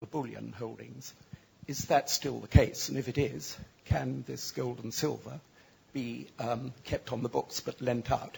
the bullion holdings. Is that still the case? And if it is, can this gold and silver be kept on the books but lent out?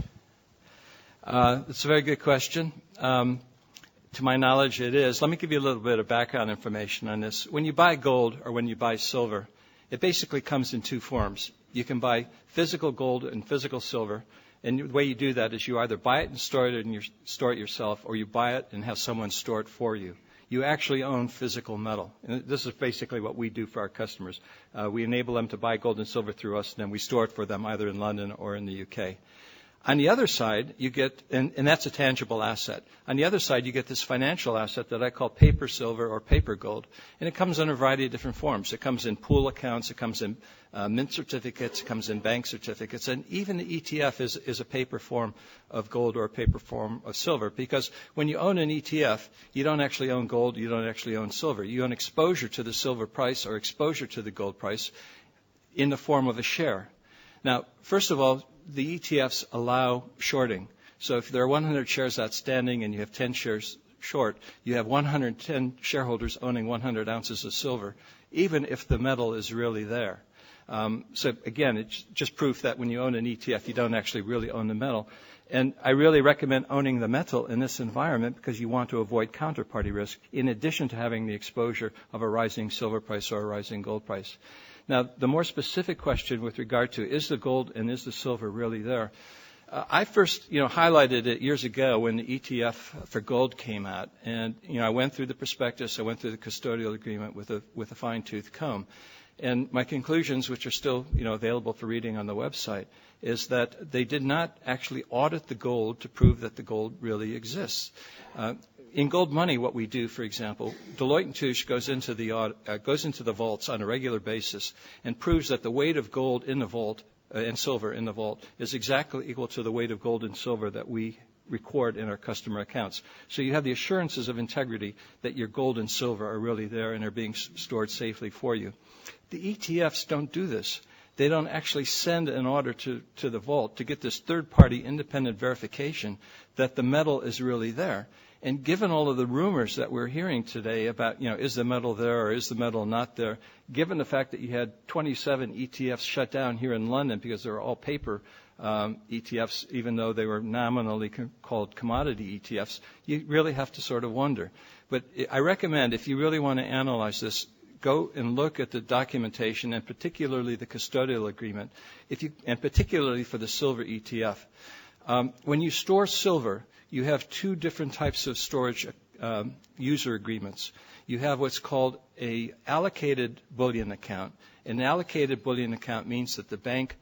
That's a very good question. To my knowledge, it is. Let me give you a little bit of background information on this. When you buy gold or when you buy silver, it basically comes in two forms. You can buy physical gold and physical silver, and the way you do that is you either buy it and store it yourself, or you buy it and have someone store it for you. You actually own physical metal. And this is basically what we do for our customers. We enable them to buy gold and silver through us, and then we store it for them either in London or in the UK. On the other side, you get, and that's a tangible asset. On the other side, you get this financial asset that I call paper silver or paper gold. And it comes in a variety of different forms. It comes in pool accounts, it comes in mint certificates, it comes in bank certificates, and even the ETF is a paper form of gold or a paper form of silver. Because when you own an ETF, you don't actually own gold, you don't actually own silver. You own exposure to the silver price or exposure to the gold price in the form of a share. Now, first of all, the ETFs allow shorting. So if there are 100 shares outstanding and you have 10 shares short, you have 110 shareholders owning 100 ounces of silver, even if the metal is really there. So again, it's just proof that when you own an ETF, you don't actually really own the metal. And I really recommend owning the metal in this environment because you want to avoid counterparty risk, in addition to having the exposure of a rising silver price or a rising gold price. Now, the more specific question with regard to is the gold and is the silver really there? I first, highlighted it years ago when the ETF for gold came out, and I went through the prospectus, I went through the custodial agreement with a fine-tooth comb, and my conclusions, which are still available for reading on the website, is that they did not actually audit the gold to prove that the gold really exists. In gold money, what we do, for example, Deloitte & Touche goes into the vaults on a regular basis and proves that the weight of gold in the vault and silver in the vault is exactly equal to the weight of gold and silver that we record in our customer accounts. So you have the assurances of integrity that your gold and silver are really there and are being stored safely for you. The ETFs don't do this. They don't actually send an order to the vault to get this third-party independent verification that the metal is really there. And given all of the rumors that we're hearing today about, is the metal there or is the metal not there, given the fact that you had 27 ETFs shut down here in London because they were all paper ETFs, even though they were nominally called commodity ETFs, you really have to sort of wonder. But I recommend, if you really want to analyze this, go and look at the documentation, and particularly the custodial agreement, and particularly for the silver ETF. When you store silver, you have two different types of storage user agreements. You have what's called a allocated bullion account. An allocated bullion account means that the bank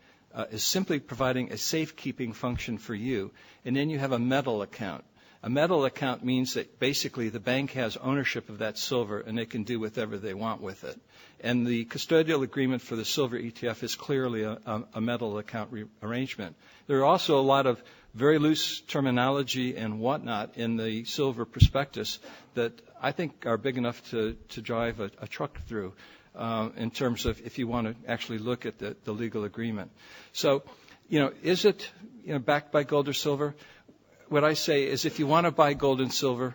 is simply providing a safekeeping function for you. And then you have a metal account. A metal account means that basically the bank has ownership of that silver and they can do whatever they want with it. And the custodial agreement for the silver ETF is clearly a metal account arrangement. There are also a lot of very loose terminology and whatnot in the silver prospectus that I think are big enough to drive a truck through in terms of if you want to actually look at the legal agreement. So, is it backed by gold or silver? What I say is if you want to buy gold and silver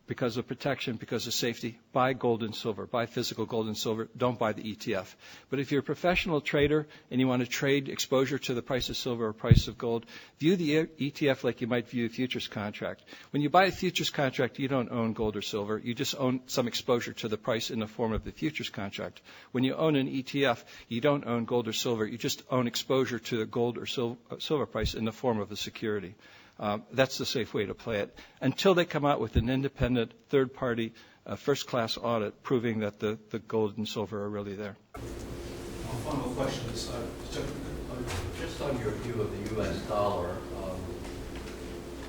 because of protection, because of safety, buy gold and silver. Buy physical gold and silver. Don't buy the ETF. But if you're a professional trader and you want to trade exposure to the price of silver or price of gold, view the ETF like you might view a futures contract. When you buy a futures contract, you don't own gold or silver. You just own some exposure to the price in the form of the futures contract. When you own an ETF, you don't own gold or silver. You just own exposure to the gold or silver price in the form of a security. That's the safe way to play it until they come out with an independent third-party first-class audit proving that the gold and silver are really there. One more question. Just on your view of the U.S. dollar,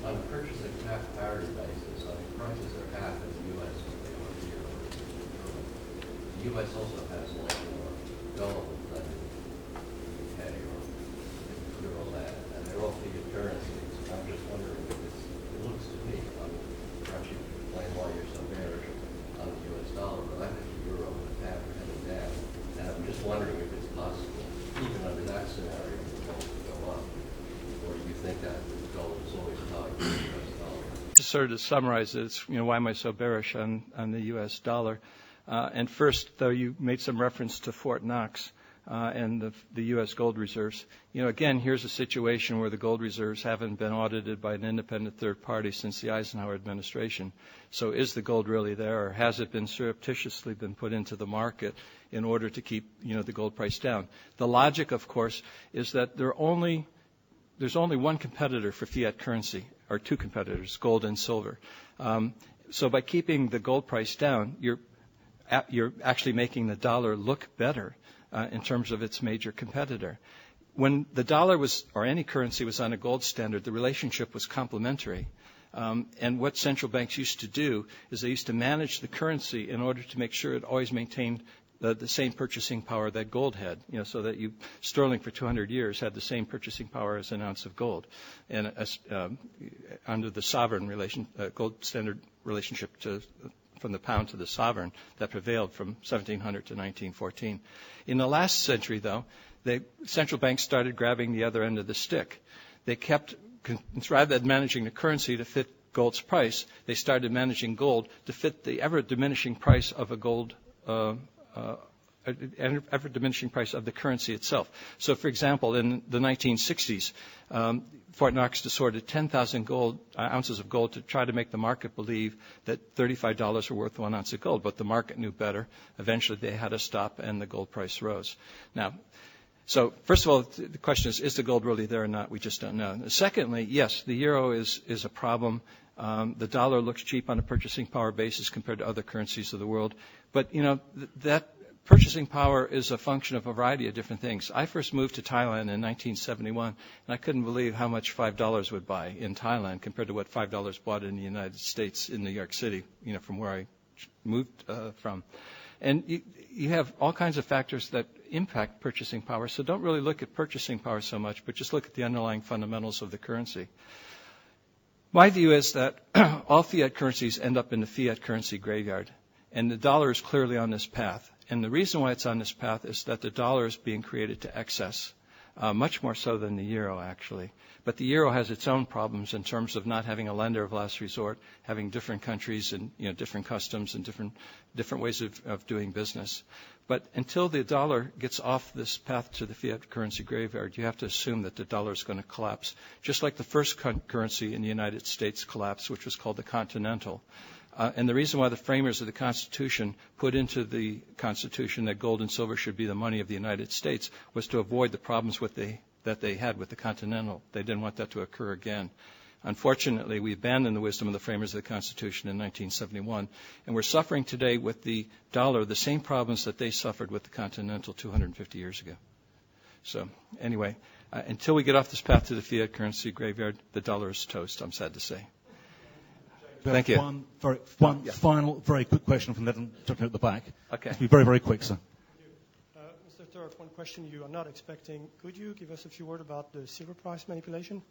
on a purchasing half parity basis, prices are half in the U.S. than they are here. The U.S. also has a lot more gold than the UK or euro land, and they're all fiat currencies. I'm just wondering if it looks to me, perhaps you can explain why you're so bearish on the U.S. dollar, but I think the euro is headed down. And I'm just wondering if it's possible, even under that scenario, for gold to go up, or do you think that gold is always tied to the U.S. dollar? Just sort of to summarize it, why am I so bearish on the U.S. dollar? And first, though, you made some reference to Fort Knox and the U.S. gold reserves. Again, here's a situation where the gold reserves haven't been audited by an independent third party since the Eisenhower administration. So is the gold really there, or has it been surreptitiously been put into the market in order to keep, the gold price down? The logic, of course, is that there's only one competitor for fiat currency, or two competitors, gold and silver. So by keeping the gold price down, you're actually making the dollar look better in terms of its major competitor. When the dollar was, or any currency was on a gold standard, the relationship was complementary. And what central banks used to do is they used to manage the currency in order to make sure it always maintained the same purchasing power that gold had, so that sterling for 200 years had the same purchasing power as an ounce of gold. And under the sovereign gold standard relationship from the pound to the sovereign that prevailed from 1700 to 1914. In the last century, though, the central banks started grabbing the other end of the stick. They kept, rather than managing the currency to fit gold's price, they started managing gold to fit the ever-diminishing price of a gold ever-diminishing price of the currency itself. So, for example, in the 1960s, Fort Knox distorted 10,000 ounces of gold to try to make the market believe that $35 were worth 1 ounce of gold, but the market knew better. Eventually, they had to stop, and the gold price rose. Now, so first of all, the question is the gold really there or not? We just don't know. Secondly, yes, the euro is a problem. The dollar looks cheap on a purchasing power basis compared to other currencies of the world. But, that purchasing power is a function of a variety of different things. I first moved to Thailand in 1971, and I couldn't believe how much $5 would buy in Thailand compared to what $5 bought in the United States in New York City, from where I moved from. And you have all kinds of factors that impact purchasing power, so don't really look at purchasing power so much, but just look at the underlying fundamentals of the currency. My view is that all fiat currencies end up in the fiat currency graveyard, and the dollar is clearly on this path. And the reason why it's on this path is that the dollar is being created to excess, much more so than the euro, actually. But the euro has its own problems in terms of not having a lender of last resort, having different countries and different customs and different ways of doing business. But until the dollar gets off this path to the fiat currency graveyard, you have to assume that the dollar is going to collapse, just like the first currency in the United States collapsed, which was called the Continental. And the reason why the framers of the Constitution put into the Constitution that gold and silver should be the money of the United States was to avoid the problems that they had with the Continental. They didn't want that to occur again. Unfortunately, we abandoned the wisdom of the framers of the Constitution in 1971, and we're suffering today with the dollar the same problems that they suffered with the Continental 250 years ago. So anyway, until we get off this path to the fiat currency graveyard, the dollar is toast, I'm sad to say. Thank you. One final, very quick question from that gentleman at the back. Okay. Be very, very quick, sir. Mr. Turk, one question you are not expecting. Could you give us a few words about the silver price manipulation?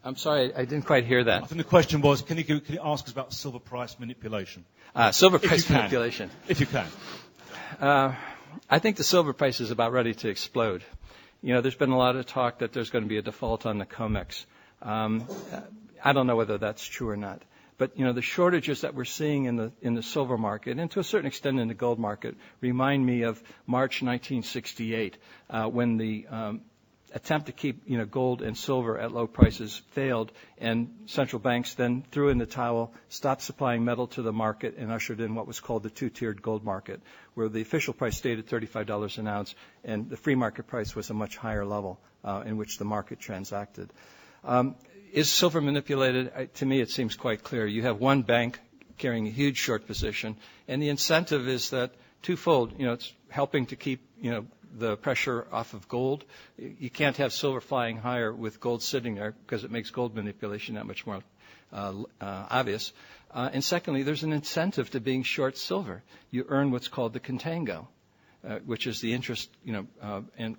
I'm sorry, I didn't quite hear that. I think the question was, can you ask us about silver price manipulation? Silver price manipulation. If you can. I think the silver price is about ready to explode. There's been a lot of talk that there's going to be a default on the COMEX. I don't know whether that's true or not. But, the shortages that we're seeing in the silver market, and to a certain extent in the gold market, remind me of March 1968, when the attempt to keep, gold and silver at low prices failed, and central banks then threw in the towel, stopped supplying metal to the market, and ushered in what was called the two-tiered gold market, where the official price stayed at $35 an ounce, and the free market price was a much higher level in which the market transacted. Is silver manipulated? To me, it seems quite clear. You have one bank carrying a huge short position, and the incentive is that twofold. It's helping to keep, the pressure off of gold. You can't have silver flying higher with gold sitting there because it makes gold manipulation that much more obvious. And secondly, there's an incentive to being short silver. You earn what's called the contango, which is the interest,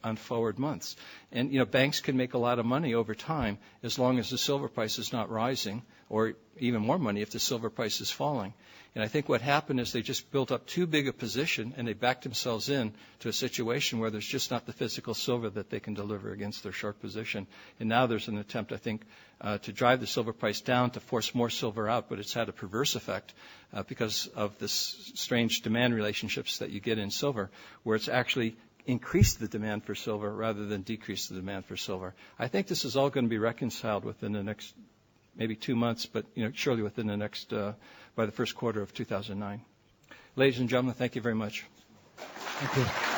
on forward months. And, banks can make a lot of money over time as long as the silver price is not rising or even more money if the silver price is falling. And I think what happened is they just built up too big a position, and they backed themselves in to a situation where there's just not the physical silver that they can deliver against their short position. And now there's an attempt, I think, to drive the silver price down to force more silver out, but it's had a perverse effect because of this strange demand relationships that you get in silver, where it's actually increased the demand for silver rather than decreased the demand for silver. I think this is all going to be reconciled within the next maybe 2 months, but surely within the next by the first quarter of 2009. Ladies and gentlemen, thank you very much. Thank you.